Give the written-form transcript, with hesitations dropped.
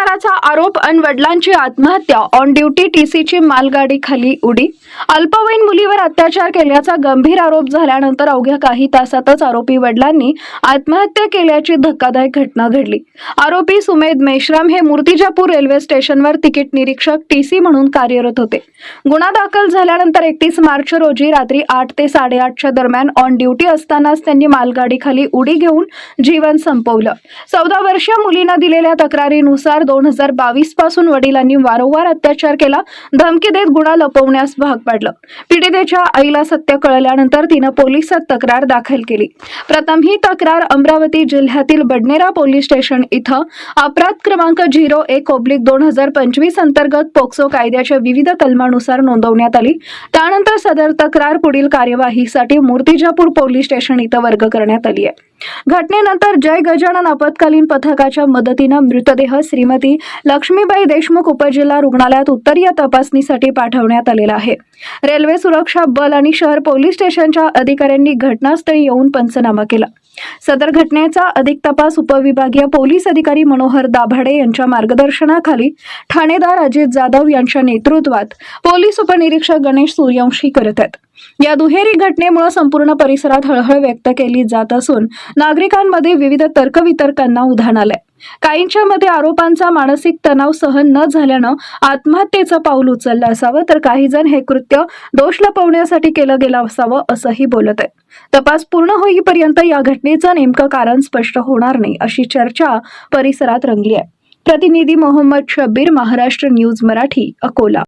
ठेकेदाराचा आरोप अन वडिलांची आत्महत्या, ऑन ड्युटी टीसीची मालगाडी खाली उडी. अल्पवयीन मुलीवर अत्याचार केल्याचा गंभीर आरोप झाल्यानंतर अवघ्या काही तासातच आरोपी वडिलांनी आत्महत्या केल्याची धक्कादायक घटना घडली. आरोपी सुमेध मेश्राम हे मूर्तिजापूर रेल्वे स्टेशनवर तिकीट निरीक्षक टीसी म्हणून कार्यरत होते. गुन्हा दाखल झाल्यानंतर 31 मार्च रोजी रात्री 8 ते 8:30च्या दरम्यान ऑन ड्युटी असतानाच त्यांनी मालगाडी खाली उडी घेऊन जीवन संपवलं. 14 वर्षीय मुलीनं दिलेल्या तक्रारीनुसार 2022 पासून वडिलांनी वारंवार अत्याचार केला, धमकी देत गुन्हा लपवण्यास भाग पाडलं. पीडितेच्या आईला सत्य कळल्यानंतर तिनं पोलिसात तक्रार दाखल केली. प्रथम ही तक्रार अमरावती जिल्ह्यातील बडनेरा पोलीस स्टेशन इथं अपराध क्रमांक 01/2025 अंतर्गत पोक्सो कायद्याच्या विविध कलमानुसार नोंदवण्यात आली. त्यानंतर सदर तक्रार पुढील कार्यवाहीसाठी मूर्तिजापूर पोलीस स्टेशन इथं वर्ग करण्यात आली आहे. घटनेनंतर जय गजानन आपत्कालीन पथकाच्या मदतीनं मृतदेह श्रीमती लक्ष्मीबाई देशमुख उपजिल्हा रुग्णालयात उत्तरीय तपासणीसाठी पाठवण्यात आलेला आहे. रेल्वे सुरक्षा बल आणि शहर पोलीस स्टेशनच्या अधिकाऱ्यांनी घटनास्थळी येऊन पंचनामा केला. सदर घटनेचा अधिक तपास उपविभागीय पोलीस अधिकारी मनोहर दाभाडे यांच्या मार्गदर्शनाखाली ठाणेदार अजित जाधव यांच्या नेतृत्वात पोलीस उपनिरीक्षक गणेश सूर्यवंशी करत आहेत. या दुहेरी घटनेमुळे संपूर्ण परिसरात हळहळ व्यक्त केली जात असून नागरिकांमध्ये विविध तर्कवितर्कांना उधाण आलंय. काहींच्या मते आरोपांचा मानसिक तणाव सहन न झाल्यानं आत्महत्येचं पाऊल उचललं असावं, तर काही जण हे कृत्य दोष लपवण्यासाठी केलं गेलं असावं असंही बोलत आहेत. तपास पूर्ण होईपर्यंत या घटनेचं नेमकं कारण स्पष्ट होणार नाही अशी चर्चा परिसरात रंगली आहे. प्रतिनिधी मोहम्मद शब्बीर, महाराष्ट्र न्यूज मराठी, अकोला.